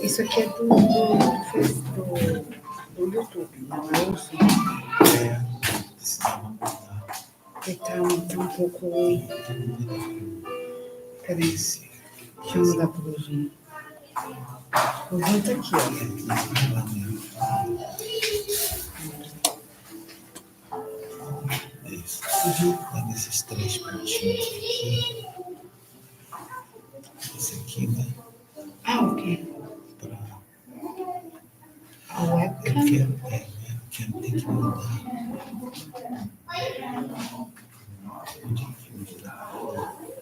Isso aqui é do YouTube, não é o som. Ele tá um pouco. Peraí, deixa eu mudar pro Luzinho. O Luzinho tá aqui, ó. Nesses 3 pontinhos aqui. Esse aqui, né? Ah, ok. Pra... A webcam? Tem que mudar.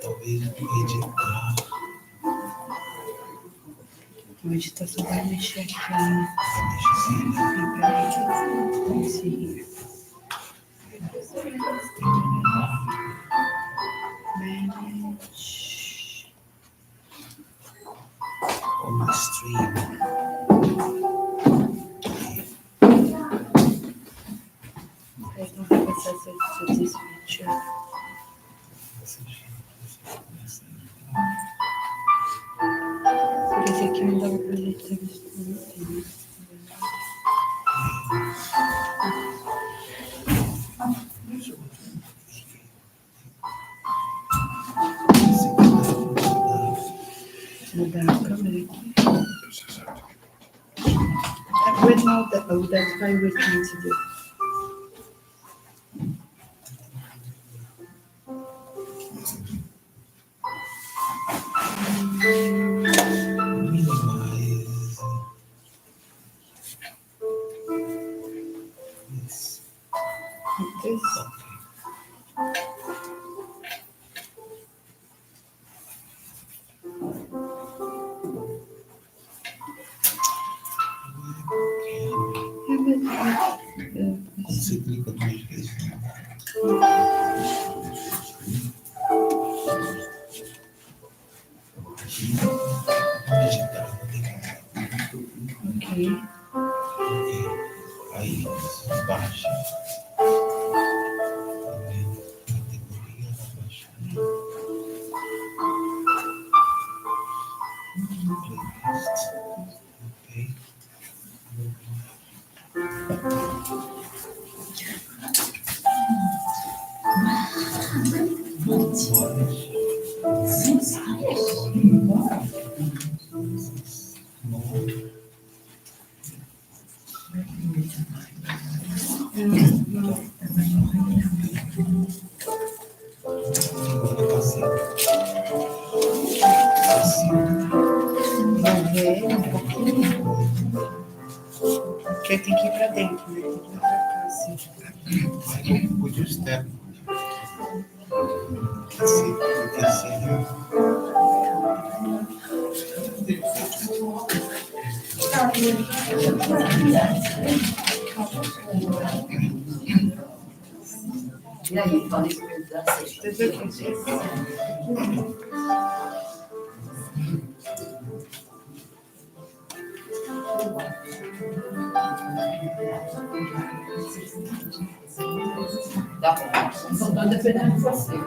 Talvez editar. O editor só vai mexer aqui. Esse. Manage. On my stream. Okay, don't have access to this feature. Por esse aqui não dava pra gente ter visto tudo. Mudar a câmera aqui. That's why we're trying to do. Você clica 2 vezes. Ok. Aí baixa. Categoria vai baixar. Playlist. Ok. Porque tem que ir pra dentro, né? Tem que ir pra cá, assim. Podia estar. Assim. E aí, fala isso mesmo, dá certo. Dá bom. Só estou dependendo de você.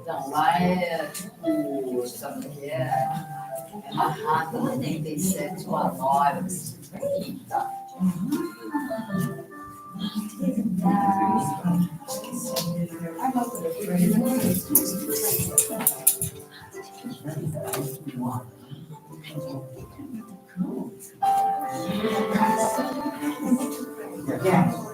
Não, lá é tipo, sabe o que é? É Manhattan, 87, Manaus. Eita. Obrigado.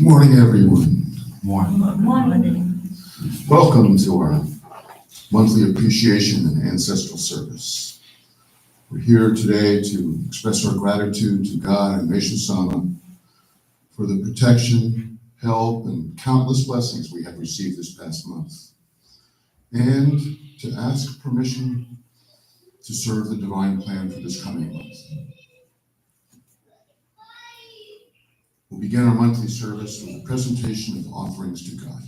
Good morning, everyone. Morning. Welcome to our monthly appreciation and ancestral service. We're here today to express our gratitude to God and Meishu Sama for the protection, help, and countless blessings we have received this past month, and to ask permission to serve the divine plan for this coming month. We'll begin our monthly service with a presentation of offerings to God.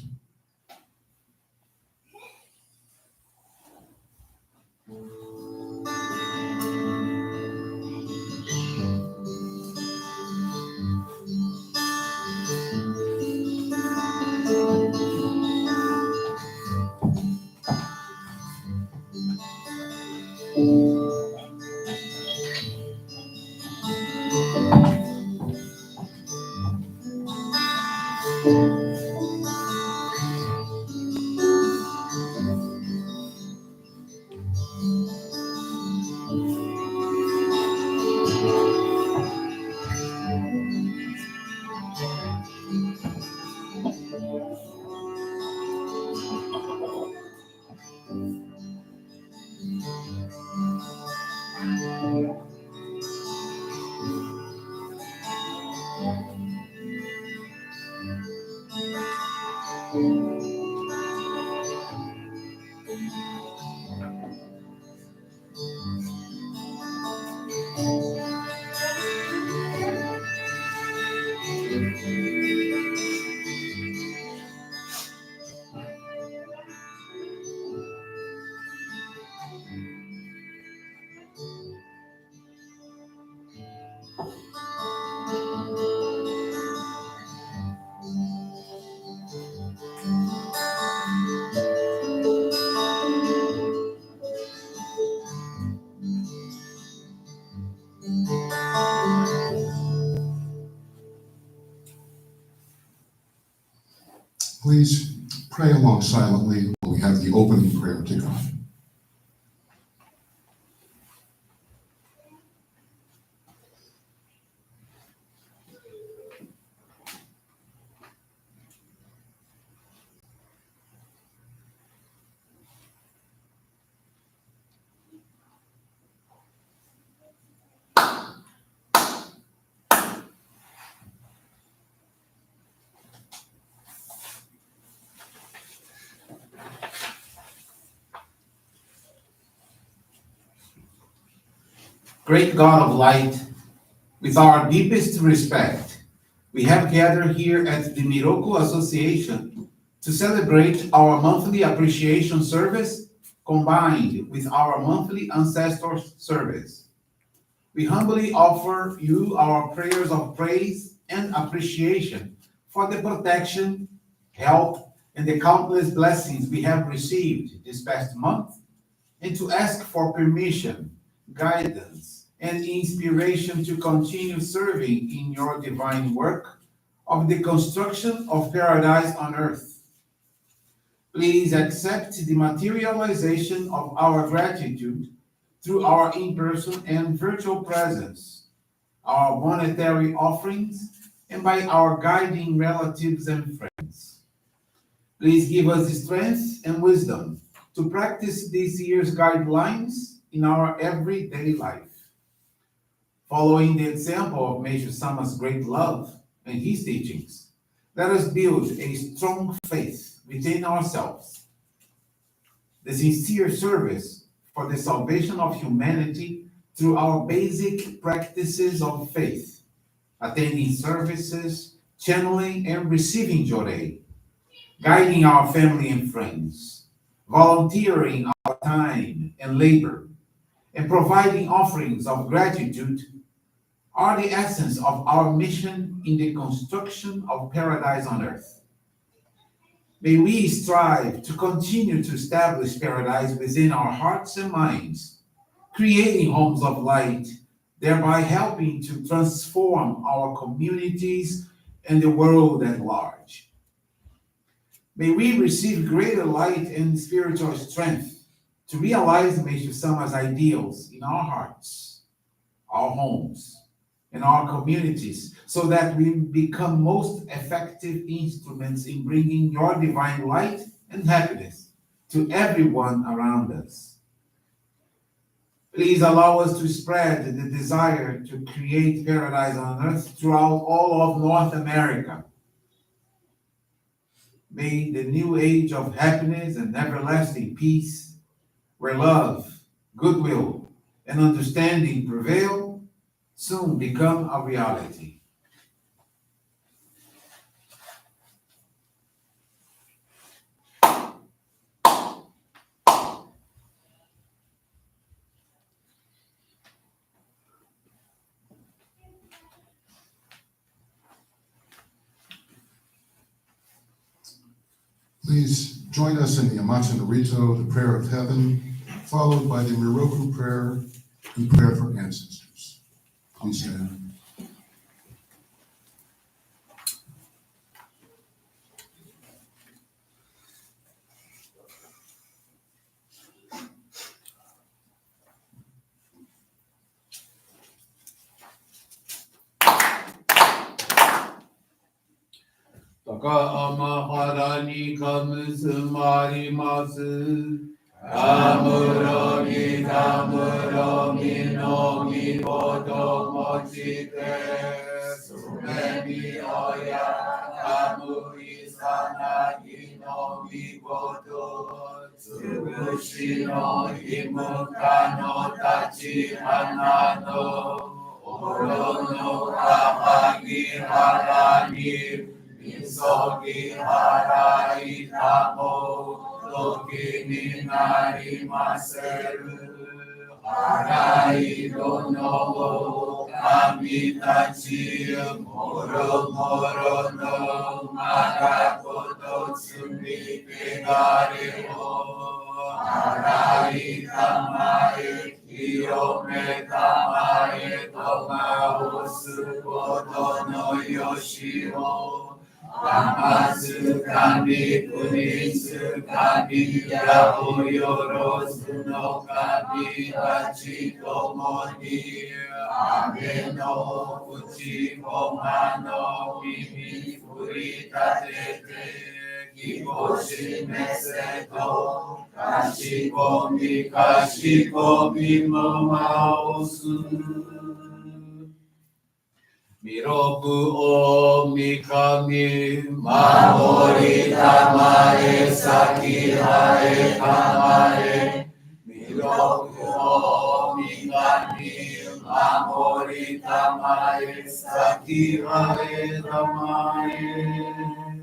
Please pray along silently while we have the opening prayer to God. Great God of light, with our deepest respect, we have gathered here at the Miroku Association to celebrate our monthly appreciation service combined with our monthly ancestral service. We humbly offer you our prayers of praise and appreciation for the protection, help, and the countless blessings we have received this past month, and to ask for permission, guidance, and inspiration to continue serving in your divine work of the construction of paradise on earth. Please accept the materialization of our gratitude through our in-person and virtual presence, our monetary offerings, and by our guiding relatives and friends. Please give us the strength and wisdom to practice this year's guidelines in our everyday life. Following the example of Meishu Sama's great love and his teachings, let us build a strong faith within ourselves, the sincere service for the salvation of humanity through our basic practices of faith, attending services, channeling and receiving Jorei, guiding our family and friends, volunteering our time and labor, and providing offerings of gratitude are the essence of our mission in the construction of paradise on earth. May we strive to continue to establish paradise within our hearts and minds, creating homes of light, thereby helping to transform our communities and the world at large. May we receive greater light and spiritual strength to realize Meishu Sama's ideals in our hearts, our homes, and our communities, so that we become most effective instruments in bringing your divine light and happiness to everyone around us. Please allow us to spread the desire to create paradise on earth throughout all of North America. May the new age of happiness and everlasting peace, where love, goodwill, and understanding prevail, soon become a reality. Please join us in the Yamato Narita, the prayer of heaven, followed by the Miroku prayer and prayer for ancestors. Please stand. Takamaharani kamusumarimasu. Kamuromi kamuromi no mi bodo mochite. Sumemi oya kamu isanagi no mi bodo. Tsubushi no himuka no tachi hanano. Oro no kamagi harani. Misogi harai tamo, loki ni nari maseru. Harai dono, kamitachi, moro moro no, marakoto tsumi kegare o. Harai tamae 清めたまえと直すことのよしをまず神国つ神やおよろずの神たちともに雨の口駒の耳振り立てて気を示せとかしこみも回す弥勒大神守りたまえ先はえたまえ弥勒大神守りたまえ先はえたまえ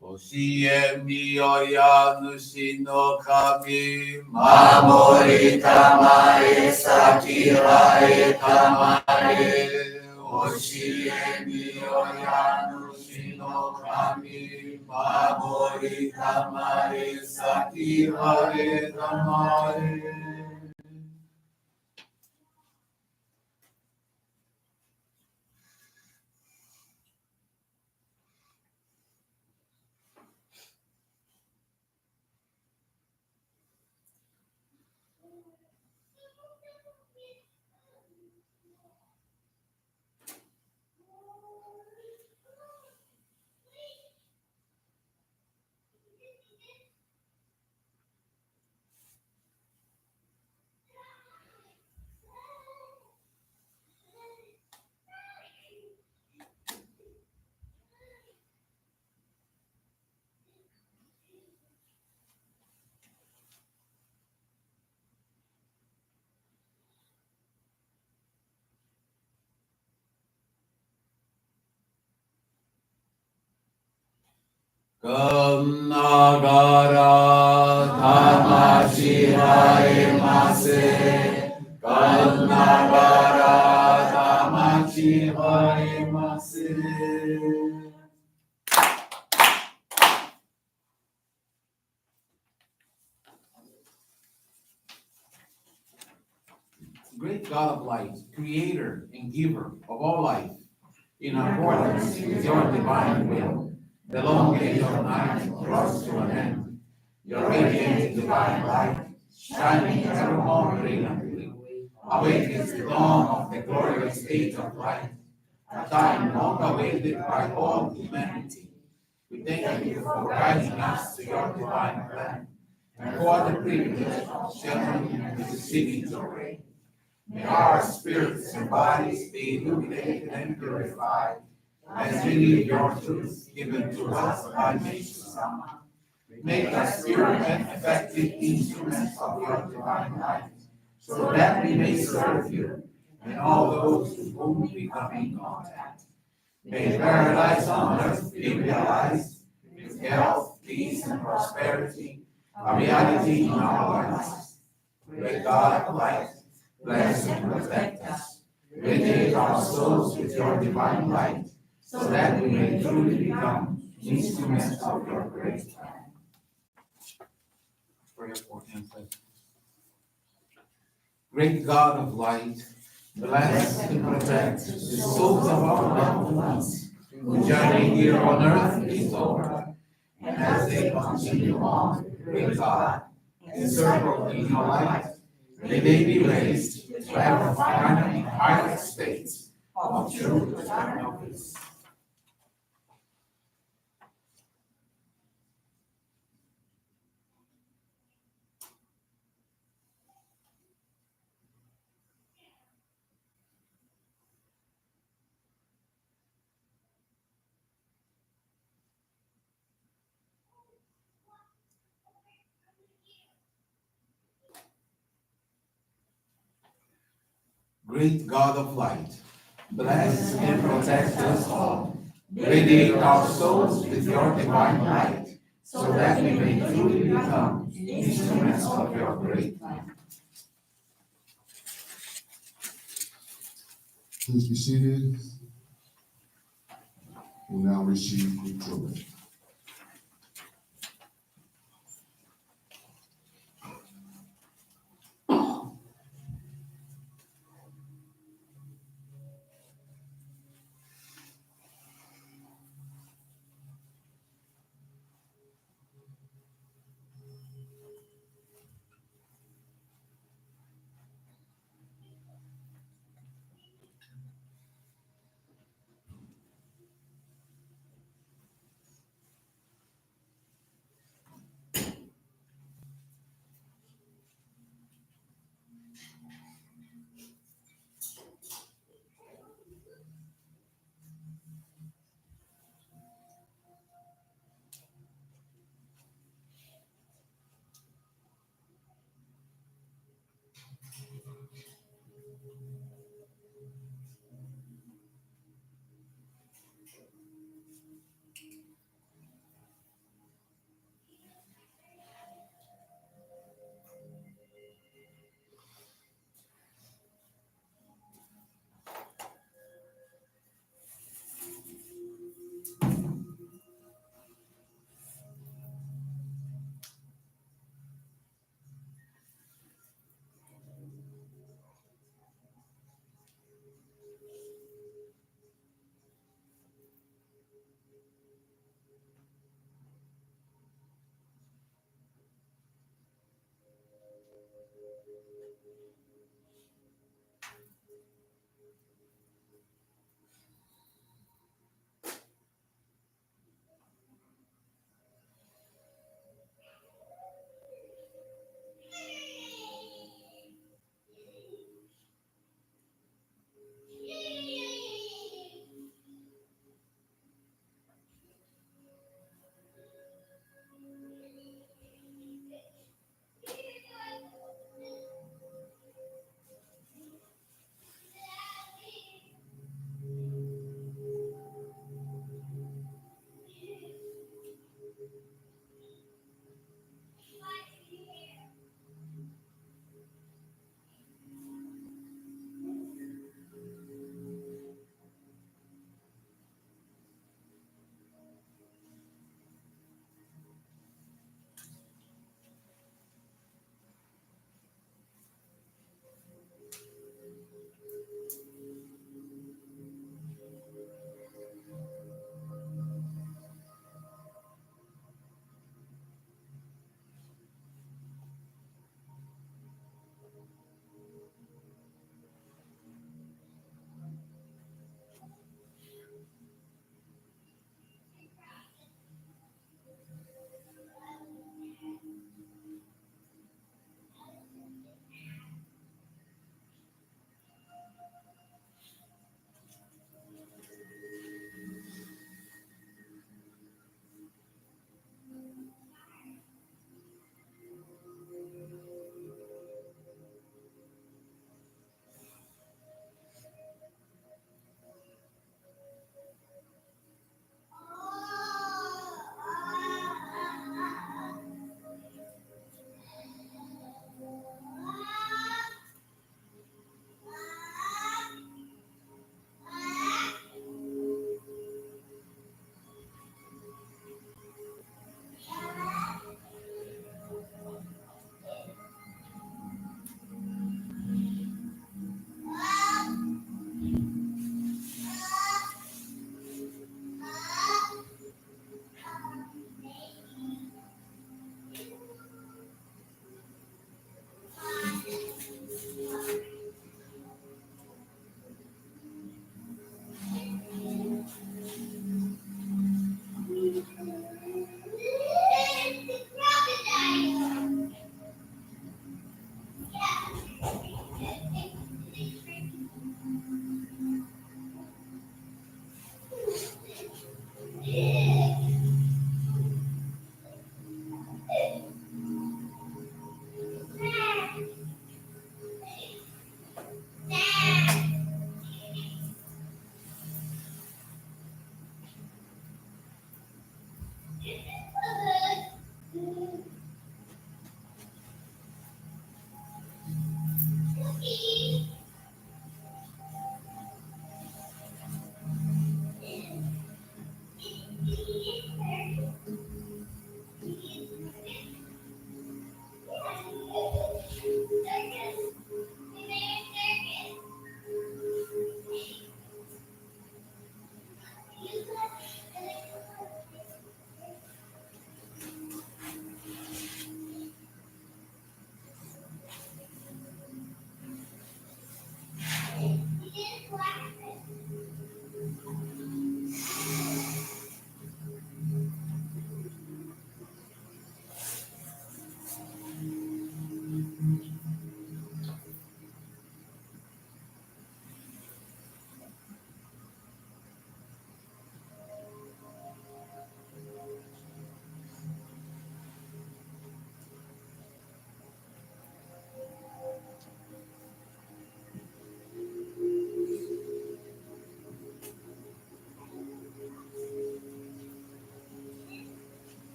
教えみよや主の神守りたまえ先はえたまえ教えみよや主の神守りたまえ先はえたまえかんながら魂はえませかんながら魂はえませGreat God of light, creator and giver of all life, in accordance with your divine will, the long age of night draws to an end. Your radiant divine light, shining ever more brilliantly, awakens the dawn of the glorious age of light, a time long awaited by all humanity. We thank you for guiding us to your divine plan, and for the privilege of sheltering and receiving your reign. May our spirits and bodies be illuminated and purified as we live your truth given to us by Yeshua. Make us pure and effective instruments of your divine light, so that we may serve you and all those with whom we come in contact. May paradise on earth be realized with health, peace, and prosperity, a reality in our lives. Great God of light, bless and protect us. Radiate our souls with your divine light, so that we may truly become instruments of your great plan. Prayer for ancestors. Great God of light, bless and protect the souls of our loved ones. The journey here on earth is over, and as they continue on, great God, encircled in your light, may they be raised to ever finally higher states of true eternal peace. Great God of light, bless and protect us all. Radiate our souls with your divine light, so that we may truly become instruments of your great plan. Please be seated. We'll now receive controlling.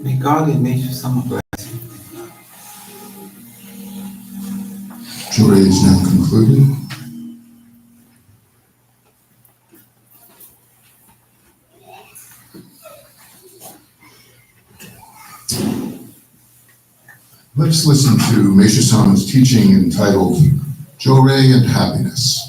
May God and nature some bless. Jury is now concluded. Let's listen to Meishu-sama's teaching entitled Jorei and Happiness.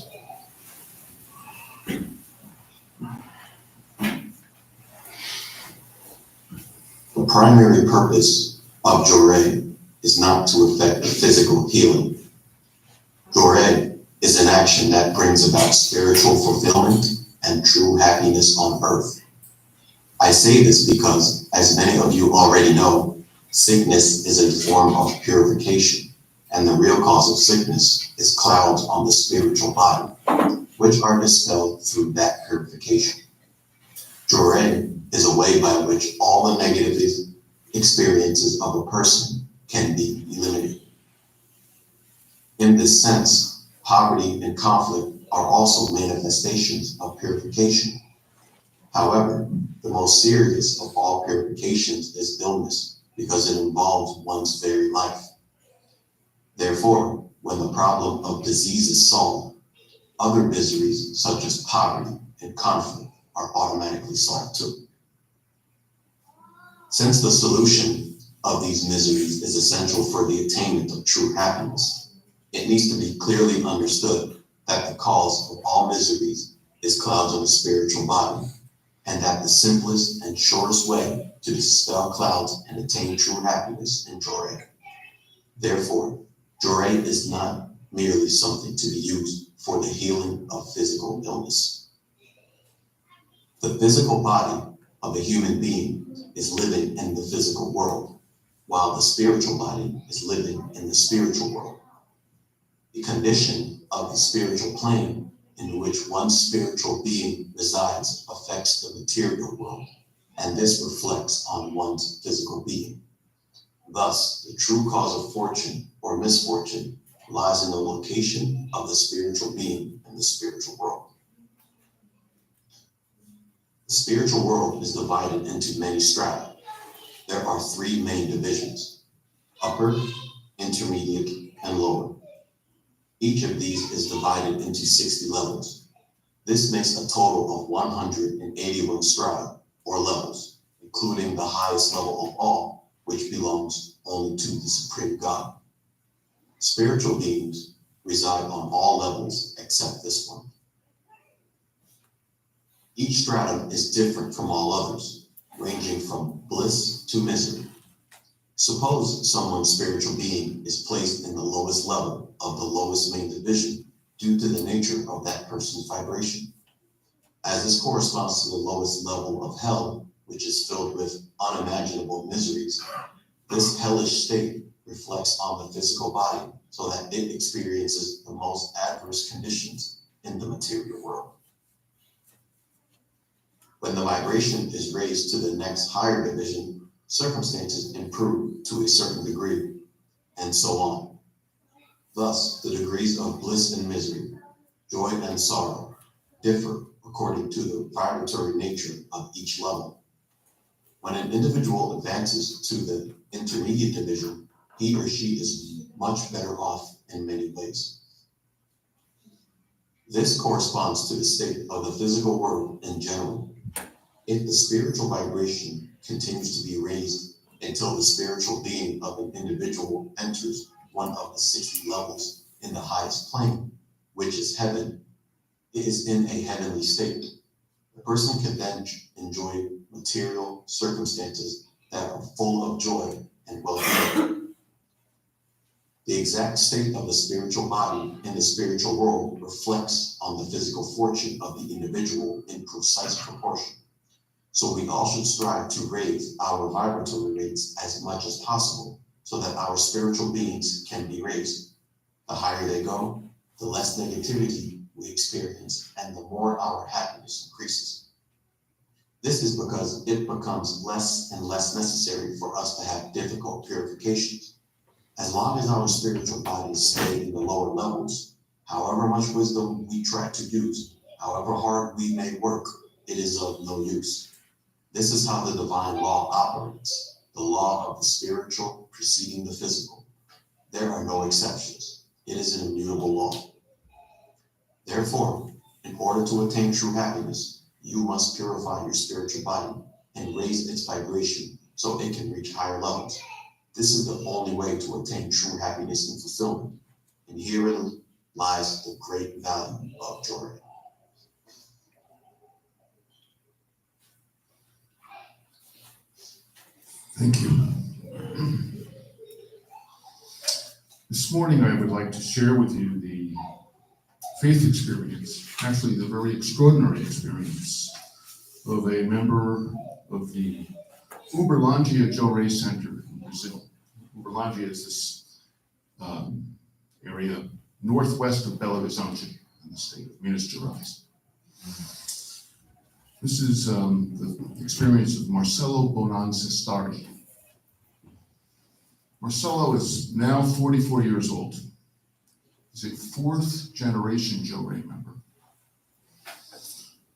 The primary purpose of Jorei is not to effect a physical healing. Jorei is an action that brings about spiritual fulfillment and true happiness on earth. I say this because, as many of you already know, Sickness is a form of purification, and the real cause of sickness is clouds on the spiritual body, which are dispelled through that purification. Jorei is a way by which all the negative experiences of a person can be eliminated. In this sense, poverty and conflict are also manifestations of purification. However, the most serious of all purifications is illness, because it involves one's very life. Therefore, when the problem of disease is solved, other miseries such as poverty and conflict are automatically solved too. Since the solution of these miseries is essential for the attainment of true happiness, it needs to be clearly understood that the cause of all miseries is clouds on the spiritual body, and that the simplest and shortest way to dispel clouds and attain true happiness in Jorei. Therefore, Jorei is not merely something to be used for the healing of physical illness. The physical body of a human being is living in the physical world, while the spiritual body is living in the spiritual world. The condition of the spiritual plane in which one spiritual being resides affects the material world, and this reflects on one's physical being. Thus, the true cause of fortune or misfortune lies in the location of the spiritual being in the spiritual world. The spiritual world is divided into many strata. There are three main divisions: upper, intermediate, and lower. Each of these is divided into 60 levels. This makes a total of 181 strata or levels, including the highest level of all, which belongs only to the Supreme God. Spiritual beings reside on all levels except this one. Each stratum is different from all others, ranging from bliss to misery. Suppose someone's spiritual being is placed in the lowest level of the lowest main division due to the nature of that person's vibration. As this corresponds to the lowest level of hell, which is filled with unimaginable miseries, this hellish state reflects on the physical body so that it experiences the most adverse conditions in the material world. When the vibration is raised to the next higher division, circumstances improve to a certain degree, and so on. Thus, the degrees of bliss and misery, joy and sorrow, differ according to the vibratory nature of each level. When an individual advances to the intermediate division, he or she is much better off in many ways. This corresponds to the state of the physical world in general. If the spiritual vibration continues to be raised until the spiritual being of an individual enters one of the 60 levels in the highest plane, which is heaven, it is in a heavenly state. The person can then enjoy material circumstances that are full of joy and well-being. The exact state of the spiritual body in the spiritual world reflects on the physical fortune of the individual in precise proportion. So we all should strive to raise our vibratory rates as much as possible so that our spiritual beings can be raised. The higher they go, the less negativity we experience and the more our happiness increases. This is because it becomes less and less necessary for us to have difficult purifications. As long as our spiritual bodies stay in the lower levels, however much wisdom we try to use, however hard we may work, it is of no use. This is how the divine law operates, the law of the spiritual preceding the physical. There are no exceptions. It is an immutable law. Therefore, in order to attain true happiness, you must purify your spiritual body and raise its vibration so it can reach higher levels. This is the only way to attain true happiness and fulfillment. And herein lies the great value of joy. Thank you. This morning, I would like to share with you the faith experience, actually the very extraordinary experience of a member of the Uberlandia Jorei Center in Brazil. Uberlândia is this area northwest of Belo Horizonte in the state of Minas Gerais. This is the experience of Marcelo Bonancestari. Marcelo is now 44 years old. He's a fourth generation Jorei member.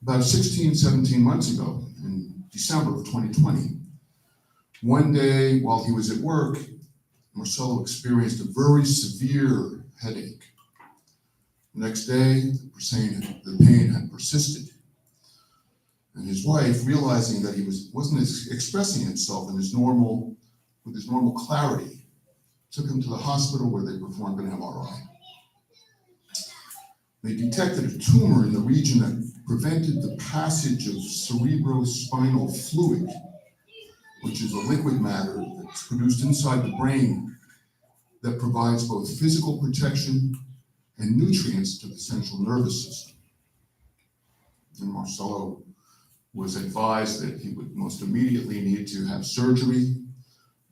About 16, 17 months ago, in December of 2020, one day while he was at work, Marcelo experienced a very severe headache. The next day, the pain had persisted. And his wife, realizing that he wasn't expressing himself with his normal clarity, took him to the hospital where they performed an MRI. They detected a tumor in the region that prevented the passage of cerebrospinal fluid, which is a liquid matter that's produced inside the brain that provides both physical protection and nutrients to the central nervous system. And Marcelo was advised that he would most immediately need to have surgery.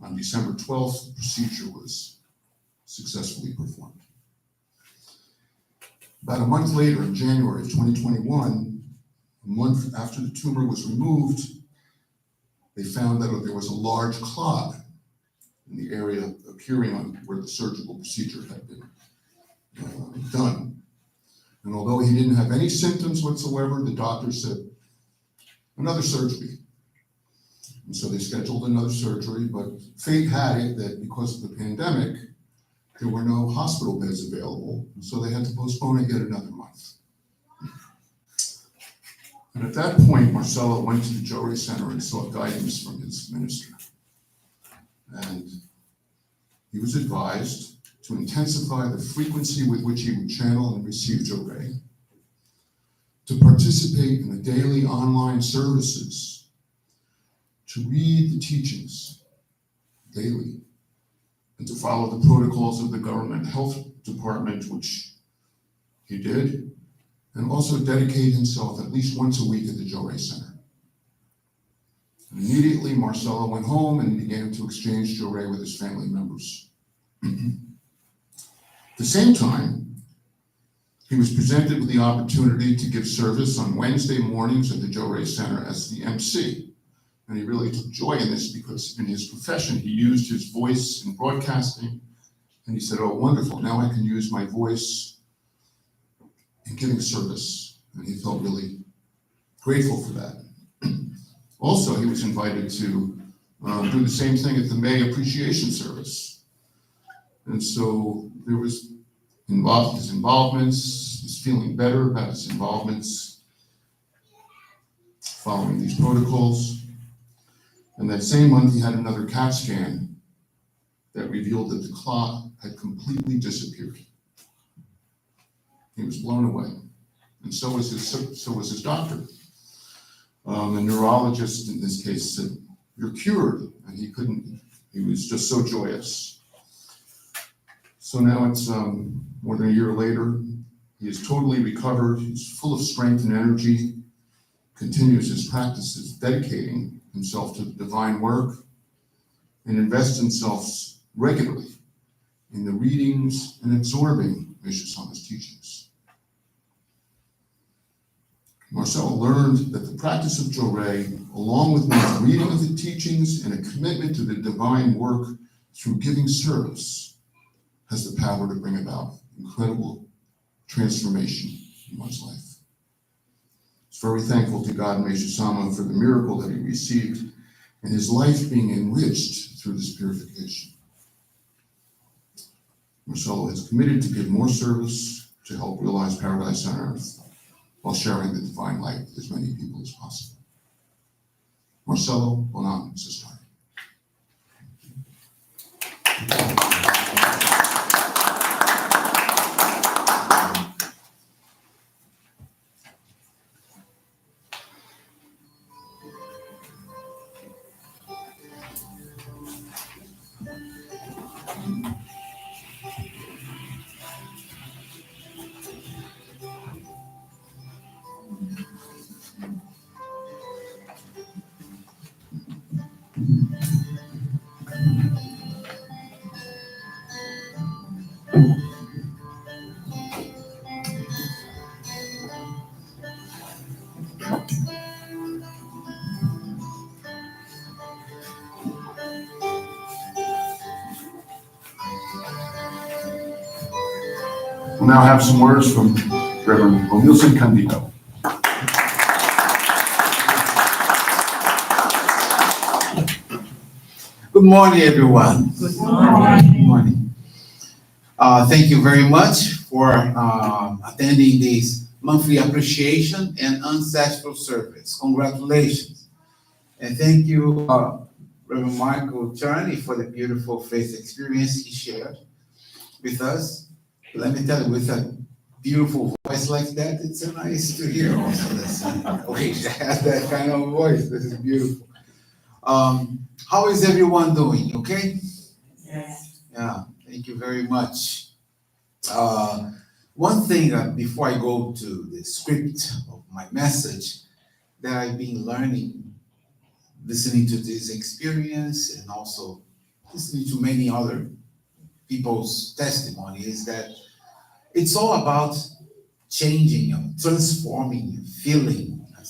On December 12th, the procedure was successfully performed. About a month later, in January of 2021, a month after the tumor was removed, they found that there was a large clot in the area appearing on where the surgical procedure had been done. And although he didn't have any symptoms whatsoever, the doctor said, another surgery. And so they scheduled another surgery, but fate had it that because of the pandemic, there were no hospital beds available, and so they had to postpone it yet another month. And at that point, Marcelo went to the Jorei Center and sought guidance from his minister. And he was advised to intensify the frequency with which he would channel and receive Jorei, to participate in the daily online services, to read the teachings daily, and to follow the protocols of the government health department, which he did, and also dedicate himself at least once a week at the Jorei Center. And immediately, Marcelo went home and began to exchange Jorei with his family members. At the same time, he was presented with the opportunity to give service on Wednesday mornings at the Jorei Center as the MC. And he really took joy in this because in his profession, he used his voice in broadcasting. And he said, oh, wonderful, now I can use my voice in giving service. And he felt really grateful for that. Also, he was invited to do the same thing at the May Appreciation Service. And so there was his involvements, his feeling better about his involvements, following these protocols. And that same month, he had another CAT scan that revealed that the clot had completely disappeared. He was blown away, and so was his doctor. The neurologist in this case said, "You're cured," and he couldn't. He was just so joyous. So now it's more than a year later. He is totally recovered. He's full of strength and energy. Continues his practices, dedicating himself to the divine work, and invests himself regularly in the readings and absorbing Meishu-sama's teachings. Marcelo learned that the practice of Jorei, along with one's reading of the teachings and a commitment to the divine work through giving service, has the power to bring about incredible transformation in one's life. He's very thankful to God and Meishu-sama for the miracle that he received and his life being enriched through this purification. Marcelo has committed to give more service to help realize paradise on earth while sharing the divine light with as many people as possible. Marcelo Bonancestari. We'll now have some words from Reverend O'Neill Candido. Good morning, everyone. Good morning. Good morning. Thank you very much for attending this monthly appreciation and ancestral service. Congratulations. And thank you, Reverend Michael Charney, for the beautiful faith experience he shared with us. Let me tell you, with a beautiful voice like that, it's nice to hear also. We have that kind of voice. This is beautiful. How is everyone doing? Okay? Yes. Yeah, thank you very much. One thing before I go to the script of my message that I've been learning, listening to this experience and also listening to many other people's testimony, is that it's all about changing, transforming, feeling, a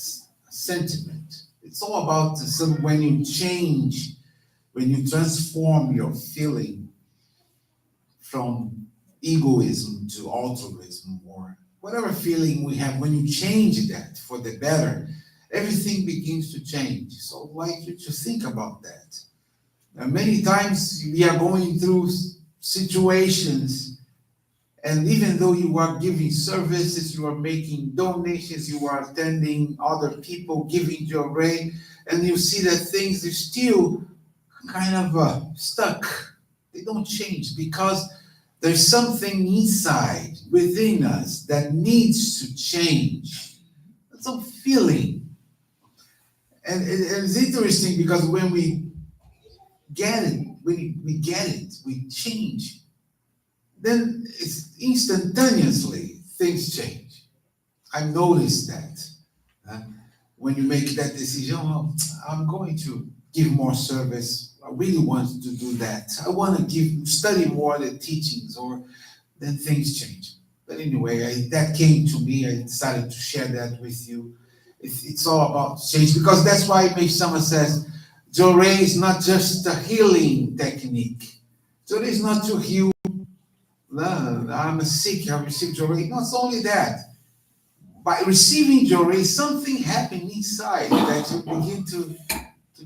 sentiment. It's all about when you change, when you transform your feeling from egoism to altruism, or whatever feeling we have, when you change that for the better, everything begins to change. So I'd like you to think about that. Many times we are going through situations, and even though you are giving services, you are making donations, you are attending other people, giving your way, and you see that things are still kind of stuck. They don't change because there's something inside within us that needs to change. Some feeling. And it's interesting because when we get it, we change. Then it's instantaneously things change. I noticed that. When you make that decision, well, I'm going to give more service. I really want to do that. I want to study more the teachings, or then things change. But anyway, that came to me. I decided to share that with you. It's all about change, because that's why Meisama says, Jorei is not just a healing technique. Jorei is not to heal. I'm sick, I received Jorei. Not only that. By receiving Jorei, something happened inside that you begin to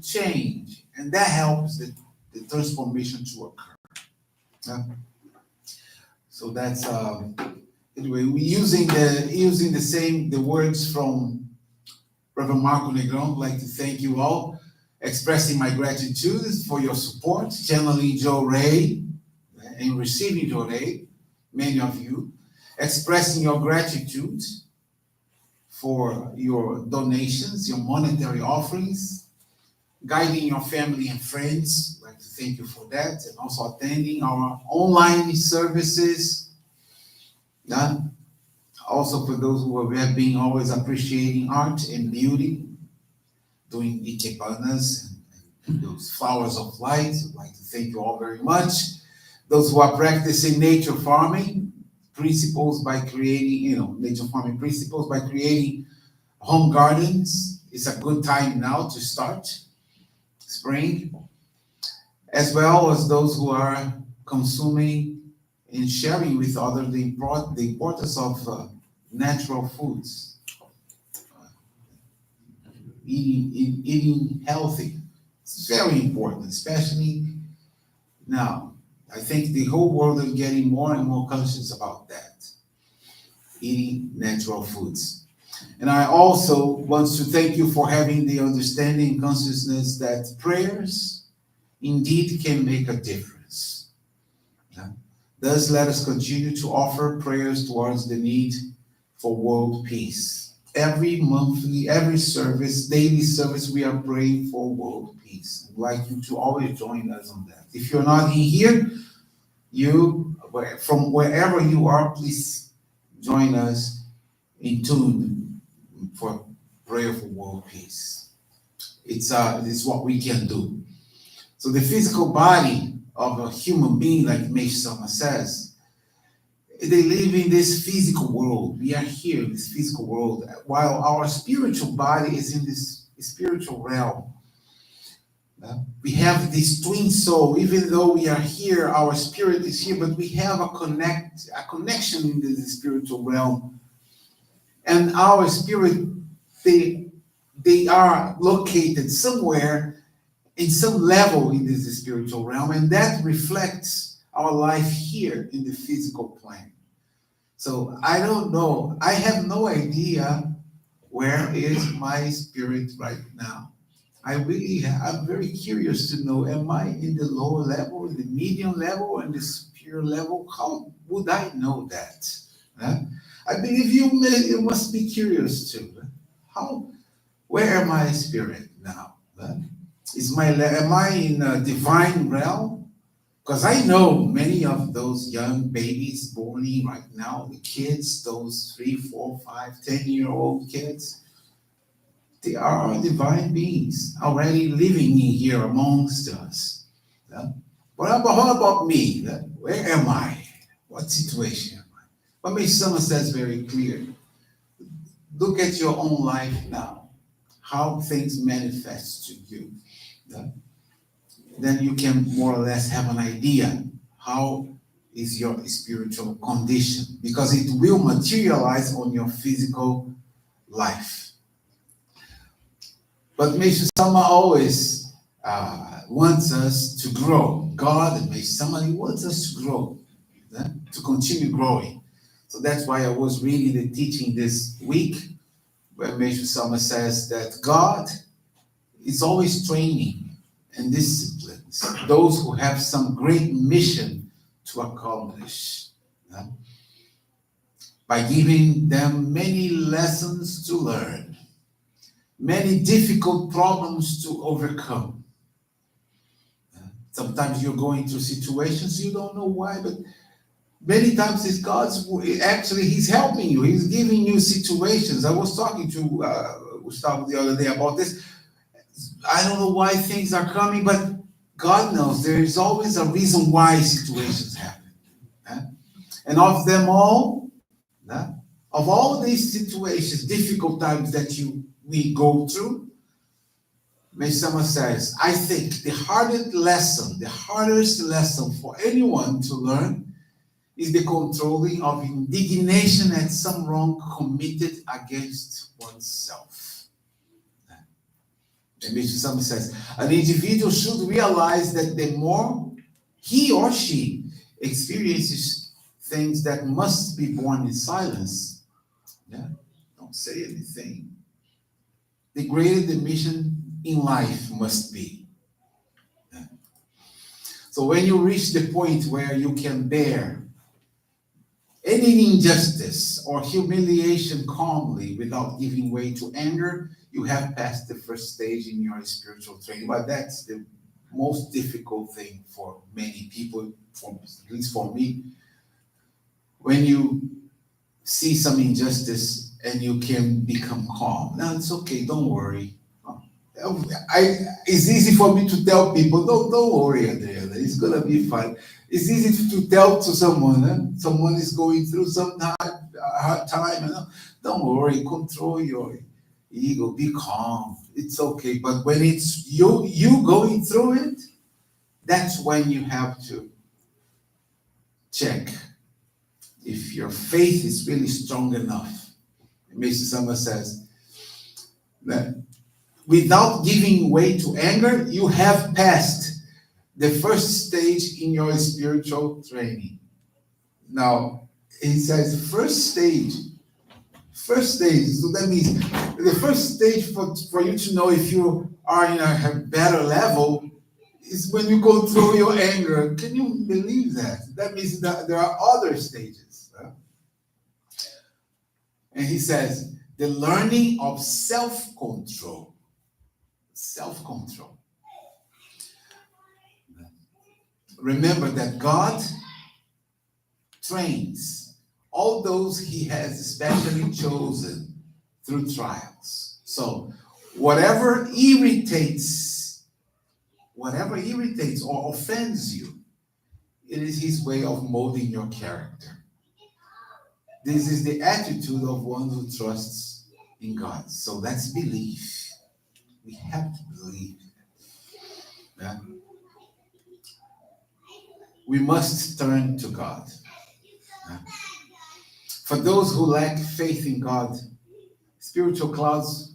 change. And that helps the transformation to occur. So that's anyway, we're using the words from Reverend Marco Negron. I'd like to thank you all, expressing my gratitude for your support, channeling Jorei and receiving Jorei, many of you, expressing your gratitude for your donations, your monetary offerings, guiding your family and friends. I'd like to thank you for that, and also attending our online services. Also for those who have been always appreciating art and beauty, doing ikebanas and those flowers of light. I'd like to thank you all very much. Those who are practicing nature farming principles by creating, nature farming principles by creating home gardens. It's a good time now to start spring, as well as those who are consuming and sharing with others the importance of natural foods, eating healthy. It's very important, especially now. I think the whole world is getting more and more conscious about that, eating natural foods. And I also want to thank you for having the understanding and consciousness that prayers indeed can make a difference. Thus, let us continue to offer prayers towards the need for world peace. Every monthly, every service, daily service, we are praying for world peace. I'd like you to always join us on that. If you're not in here, from wherever you are, please join us in tune for prayer for world peace. It's what we can do. So the physical body of a human being, like Meisama says, they live in this physical world. We are here in this physical world, while our spiritual body is in this spiritual realm. We have this twin soul. Even though we are here, our spirit is here, but we have a connection in the spiritual realm. And our spirit, they are located somewhere in some level in this spiritual realm, and that reflects our life here in the physical plane. So I don't know. I have no idea where is my spirit right now. I'm very curious to know, am I in the lower level, in the medium level, or in the superior level? How would I know that? I believe you must be curious too. Where am I spirit now? Am I in a divine realm? Because I know many of those young babies born right now, the kids, those 3, 4, 5, 10-year-old kids, they are divine beings already living in here amongst us. But how about me? Where am I? What situation am I? But Ms. Summer says very clear. Look at your own life now, how things manifest to you. Then you can more or less have an idea how is your spiritual condition, because it will materialize on your physical life. But Ms. Sama always wants us to grow. God and Ms. Sama wants us to grow, to continue growing. So that's why I was reading the teaching this week, where Ms. Sama says that God is always training and disciplines those who have some great mission to accomplish, by giving them many lessons to learn, many difficult problems to overcome. Sometimes you're going through situations you don't know why, but many times it's He's helping you. He's giving you situations. I was talking to Gustavo the other day about this. I don't know why things are coming, but God knows there is always a reason why situations happen. And of them all, of all these situations, difficult times that we go through, Mesama says, I think the hardest lesson for anyone to learn is the controlling of indignation at some wrong committed against oneself. And Mesama says, an individual should realize that the more he or she experiences things that must be borne in silence, don't say anything, the greater the mission in life must be. So when you reach the point where you can bear any injustice or humiliation calmly without giving way to anger, you have passed the first stage in your spiritual training. But that's the most difficult thing for many people, at least for me. When you see some injustice and you can become calm. Now it's okay, don't worry. It's easy for me to tell people, don't worry, Adriana, it's gonna be fine. It's easy to tell to someone, someone is going through some hard time, don't worry, control your ego, be calm, it's okay. But when it's you going through it, that's when you have to check if your faith is really strong enough. Mr. Summer says that without giving way to anger, you have passed the first stage in your spiritual training. Now, he says first stage. So that means the first stage for you to know if you are in a better level is when you go through your anger. Can you believe that? That means that there are other stages. And he says, the learning of self-control. Self-control. Remember that God trains all those he has especially chosen through trials. So whatever irritates or offends you, it is his way of molding your character. This is the attitude of one who trusts in God. So let's believe. We have to believe. Yeah? We must turn to God. Yeah? For those who lack faith in God, spiritual clouds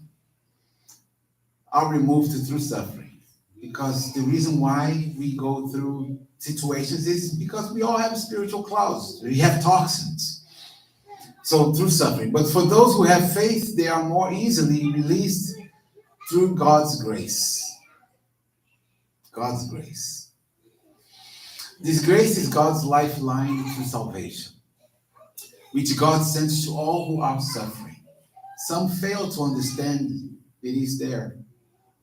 are removed through suffering. Because the reason why we go through situations is because we all have spiritual clouds. We have toxins. So through suffering. But for those who have faith, they are more easily released through God's grace. God's grace. This grace is God's lifeline to salvation, which God sends to all who are suffering. Some fail to understand it is there,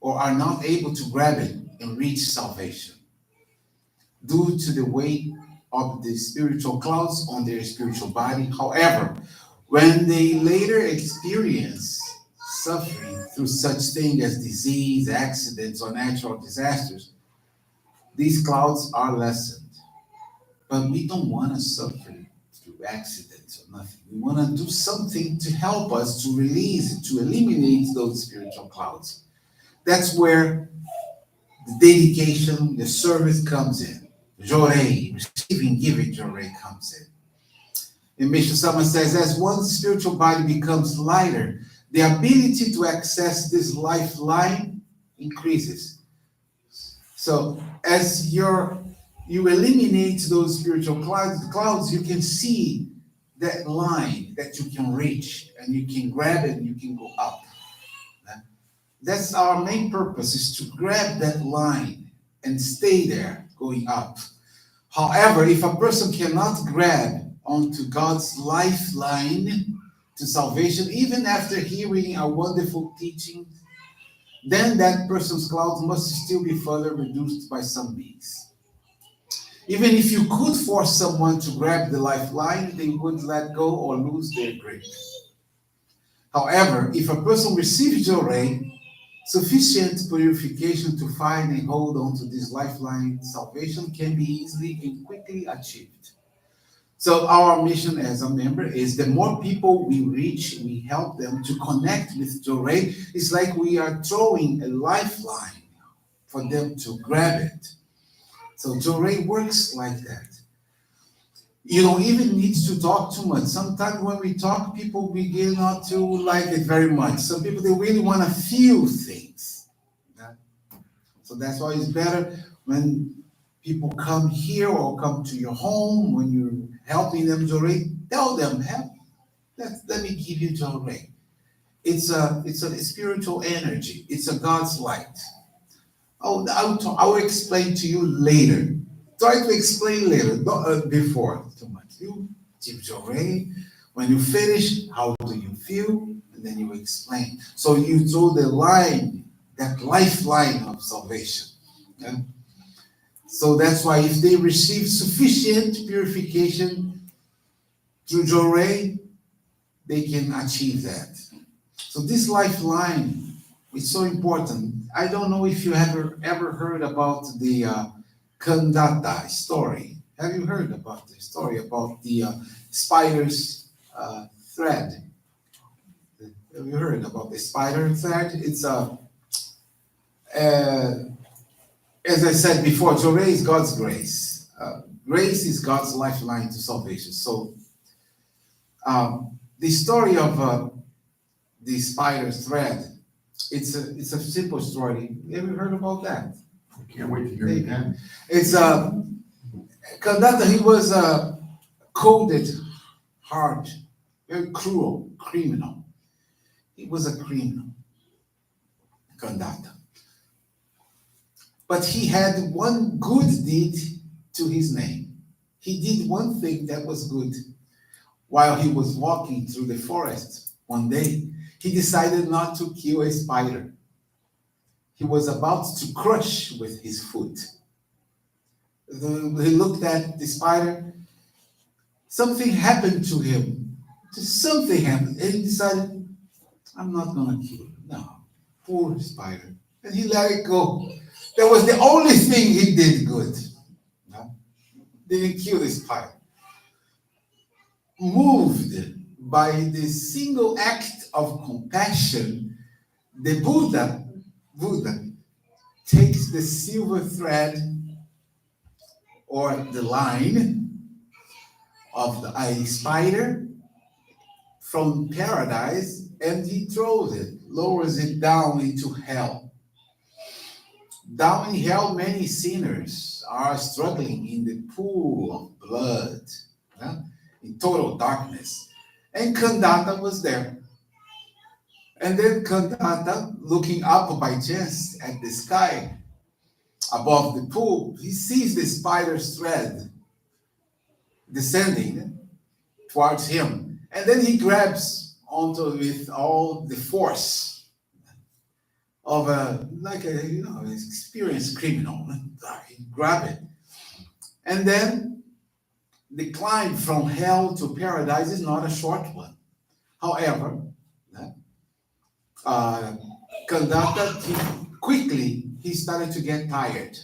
or are not able to grab it and reach salvation due to the weight of the spiritual clouds on their spiritual body. However, when they later experience suffering through such things as disease, accidents, or natural disasters, these clouds are lessened. But we don't want to suffer through accidents or nothing. We want to do something to help us to release, to eliminate those spiritual clouds. That's where the dedication, the service comes in. Jorei, receiving, giving Jorei comes in. And Mr. Sama says, as one's spiritual body becomes lighter, the ability to access this lifeline increases. So as you eliminate those spiritual clouds, you can see that line that you can reach, and you can grab it and you can go up. That's our main purpose, is to grab that line and stay there going up. However, if a person cannot grab onto God's lifeline to salvation, even after hearing a wonderful teaching, then that person's clouds must still be further reduced by some means. Even if you could force someone to grab the lifeline, they would let go or lose their grip. However, if a person receives Jorei, sufficient purification to find and hold on to this lifeline, salvation can be easily and quickly achieved. So our mission as a member is the more people we reach, we help them to connect with Jorei. It's like we are throwing a lifeline for them to grab it. So Jorei works like that. You don't even need to talk too much. Sometimes when we talk, people begin not to like it very much. Some people, they really want to feel things. Yeah? So that's why it's better when people come here or come to your home, when you're helping them Jorei, tell them, let me give you Jorei. It's a spiritual energy. It's a God's light. I will explain to you later. Try to explain later, not before too much. You give Jorei. When you finish, how do you feel? And then you explain. So you throw the line, that lifeline of salvation. Okay? So that's why if they receive sufficient purification through Jorei, they can achieve that. So this lifeline is so important. I don't know if you ever heard about the Kandata story. Have you heard about the story about the spider's thread? Have you heard about the spider thread? It's as I said before, Jorei is God's grace. Grace is God's lifeline to salvation. So the story of the spider thread, it's a simple story. Have you heard about that? I can't wait to hear it again. It's Kandata, he was a coded, hard, very cruel criminal. He was a criminal, Kandata. But he had one good deed to his name. He did one thing that was good. While he was walking through the forest one day, he decided not to kill a spider. He was about to crush with his foot. He looked at the spider. Something happened to him. Something happened. And he decided, I'm not going to kill him. No, poor spider. And he let it go. That was the only thing he did good. No? Didn't kill the spider. Moved by the single act of compassion, the Buddha takes the silver thread or the line of a spider from paradise, and he throws it, lowers it down into hell. Down in hell, many sinners are struggling in the pool of blood, in total darkness. And Kandata was there. And then Kandata, looking up by chance at the sky above the pool, he sees the spider's thread descending towards him. And then he grabs onto it with all the force of an experienced criminal. He grabs it. And then the climb from hell to paradise is not a short one. However, Kandata, quickly, he started to get tired,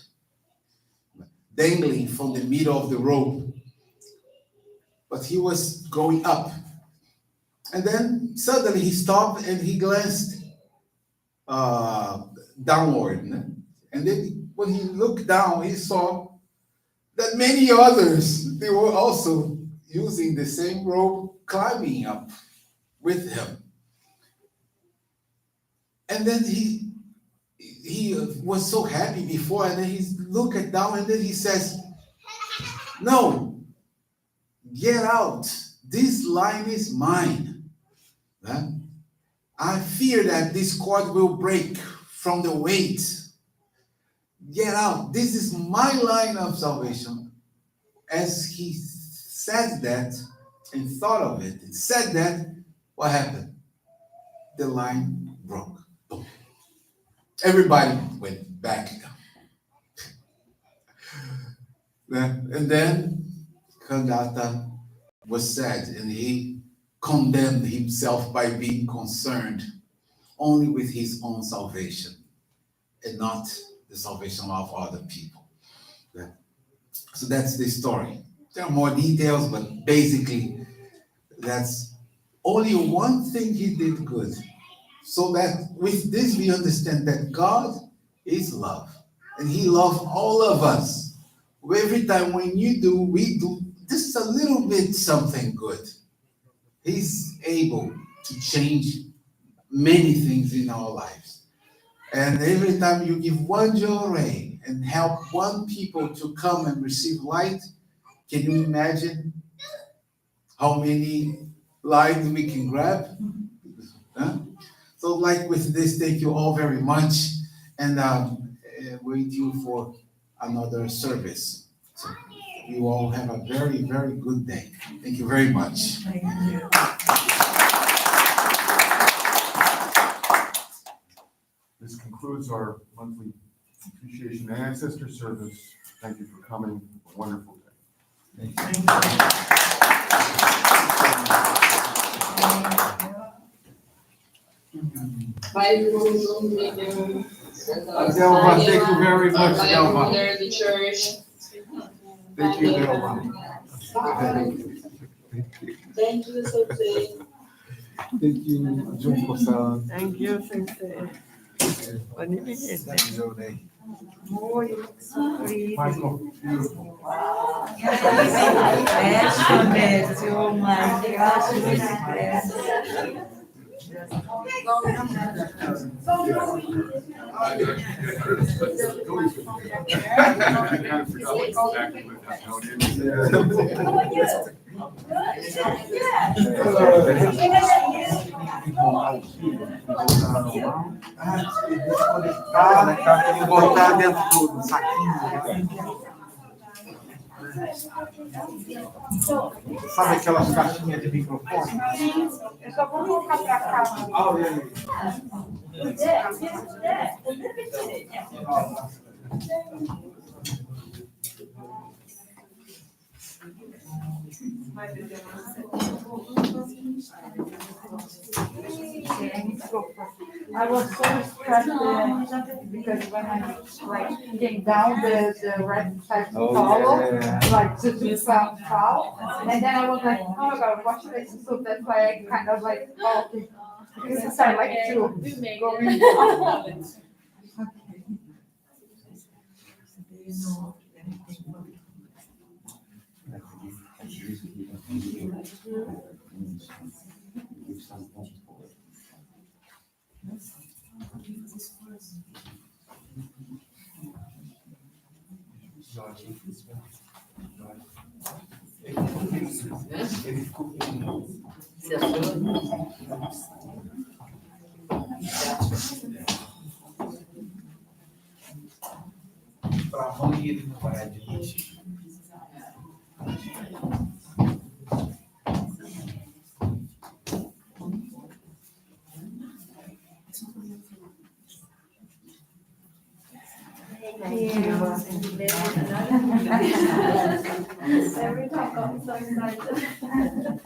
dangling from the middle of the rope. But he was going up. And then suddenly he stopped and he glanced downward. And then when he looked down, he saw that many others, they were also using the same rope, climbing up with him. And then he was so happy before, and then he looked down, and then he says, "No, get out. This line is mine. I fear that this cord will break from the weight. Get out. This is my line of salvation." As he said that and thought of it and said that, what happened? The line broke. Boom. Everybody went back down. And then Kandata was sad, and he condemned himself by being concerned only with his own salvation and not the salvation of other people. So that's the story. There are more details, but basically that's only one thing he did good. So that with this we understand that God is love, and he loves all of us. Every time when we do just a little bit something good, he's able to change many things in our lives. And every time you give one Jorei and help one people to come and receive light, can you imagine how many lights we can grab? So like with this, thank you all very much, and wait you for another service. So you all have a very, very good day. Thank you very much. Thank you. This concludes our monthly appreciation and ancestor service. Thank you for coming. A wonderful day. Thank you. Delva, thank you very much, Delva. The church. Thank you, Delva. Thank you, Sensei. Thank you, Junko-san. Thank you, Sensei. Michael. Botar dentro do saquinho. Sabe aquelas caixinhas de microfone? Eu só vou colocar pra cá. I was so stressed because when I like came down the red had to follow, like to fall, and then I was like, oh my god, what should I do? So that's why I kind of like, oh, okay. Because I like to go in. Você achou? Para a mãe ele não vai admitir. Every time I'm so excited.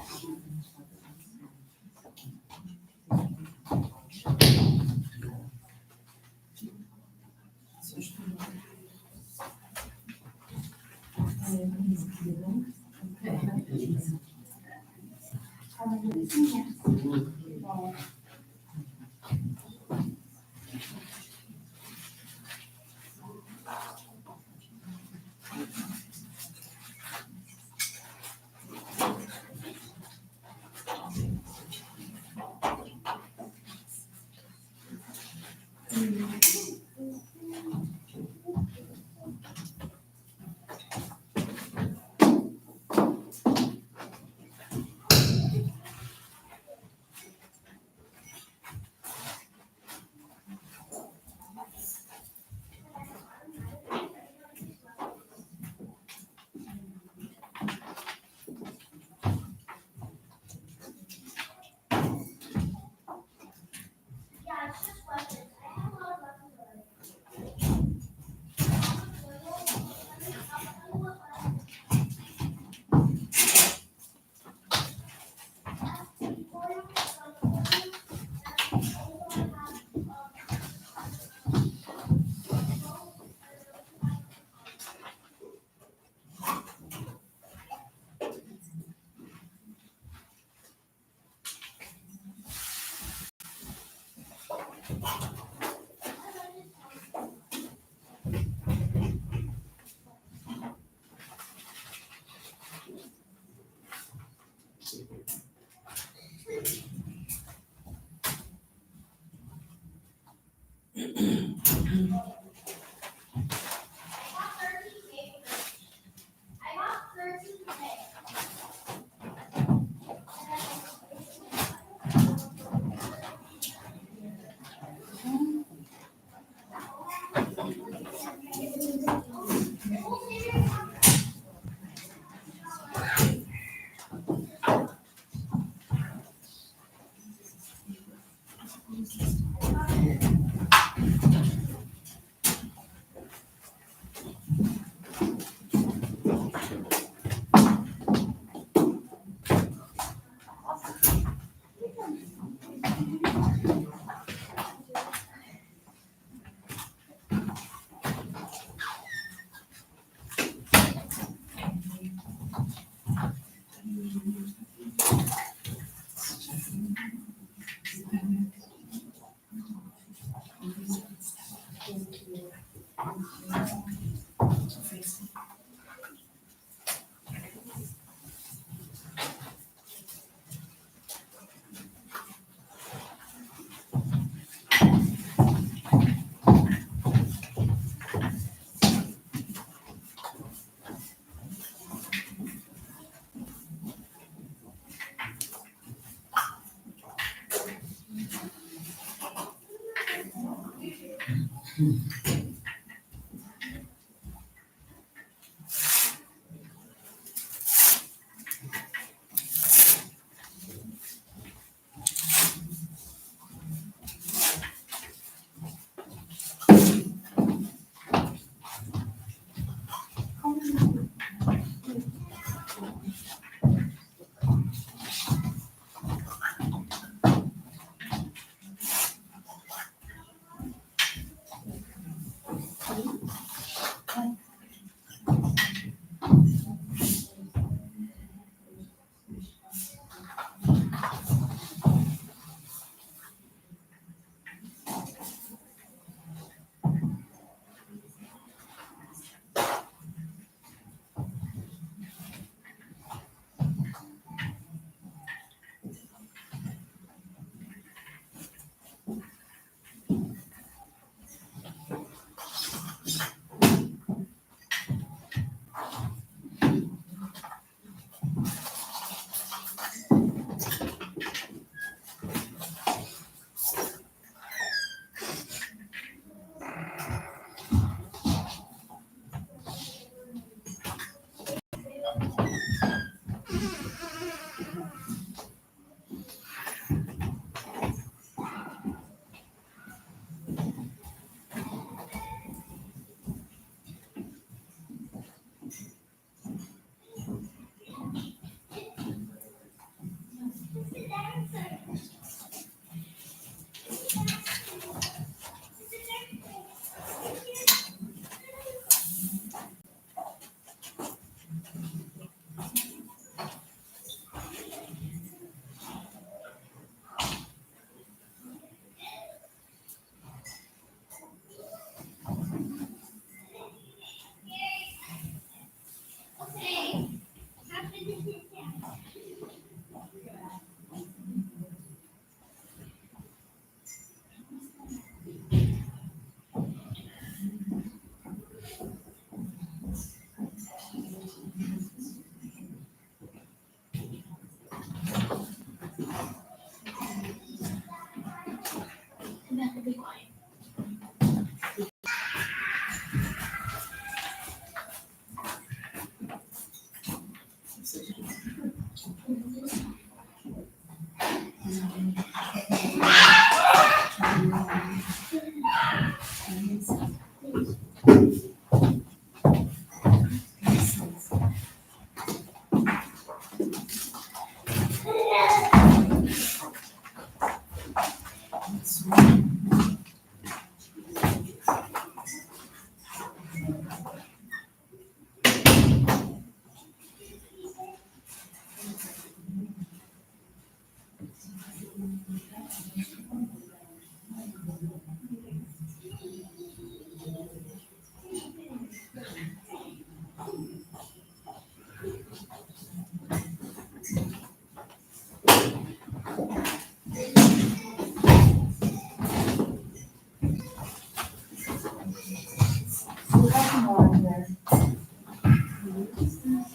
We have more in there.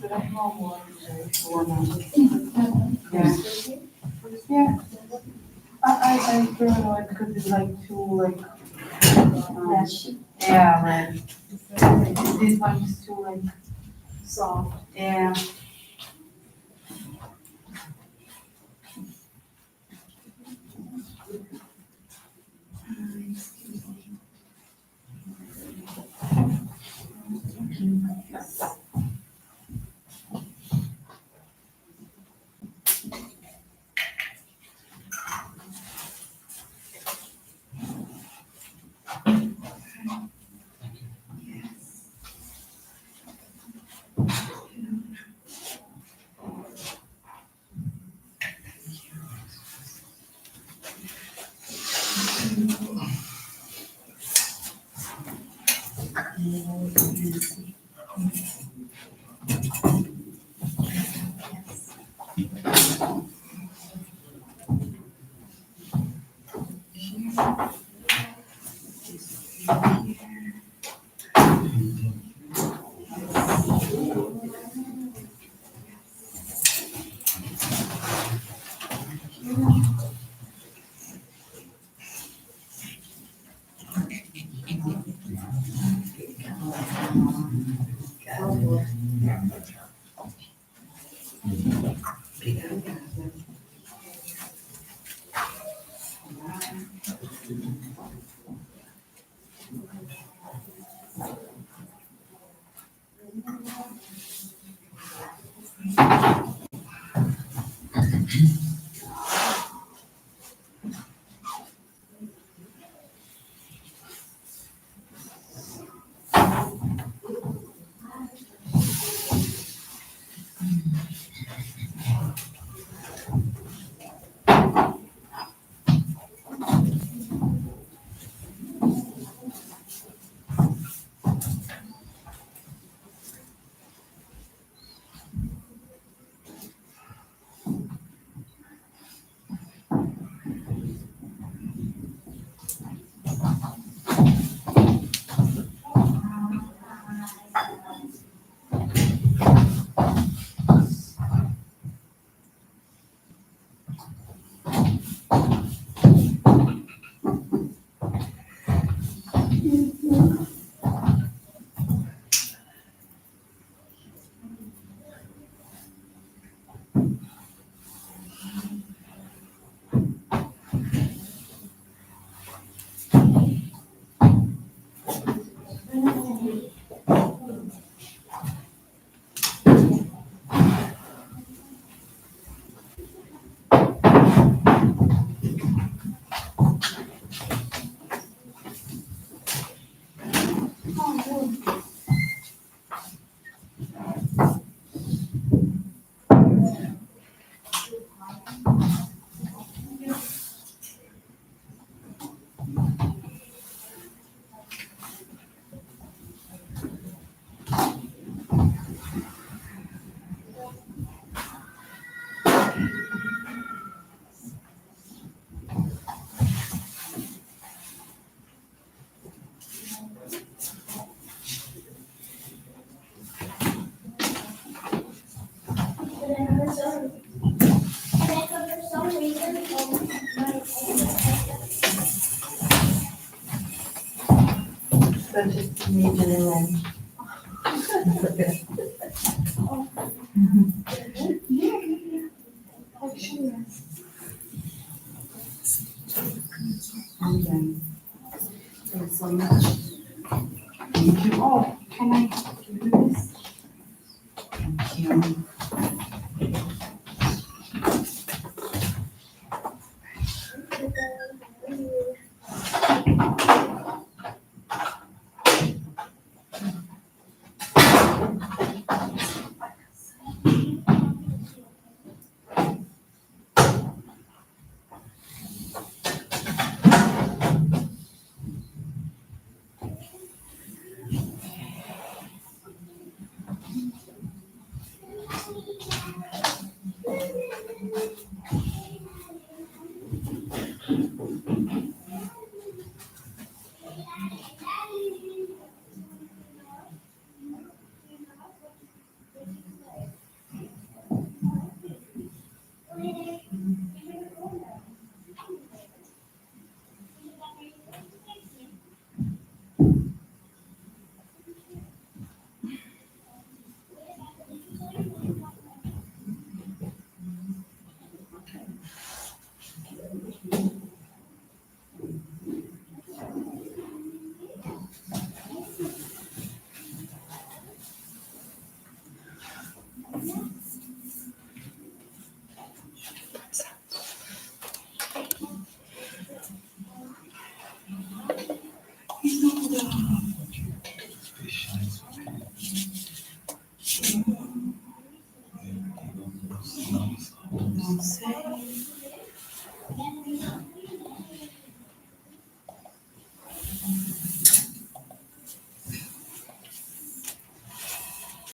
We have more in there. Yeah. I don't know it because it's like too like. Yeah, right. This one is too like soft. Yeah. That's just me generally. I'm done. Thanks so much. Thank you. Oh, can I give you this? Thank you. Não sei.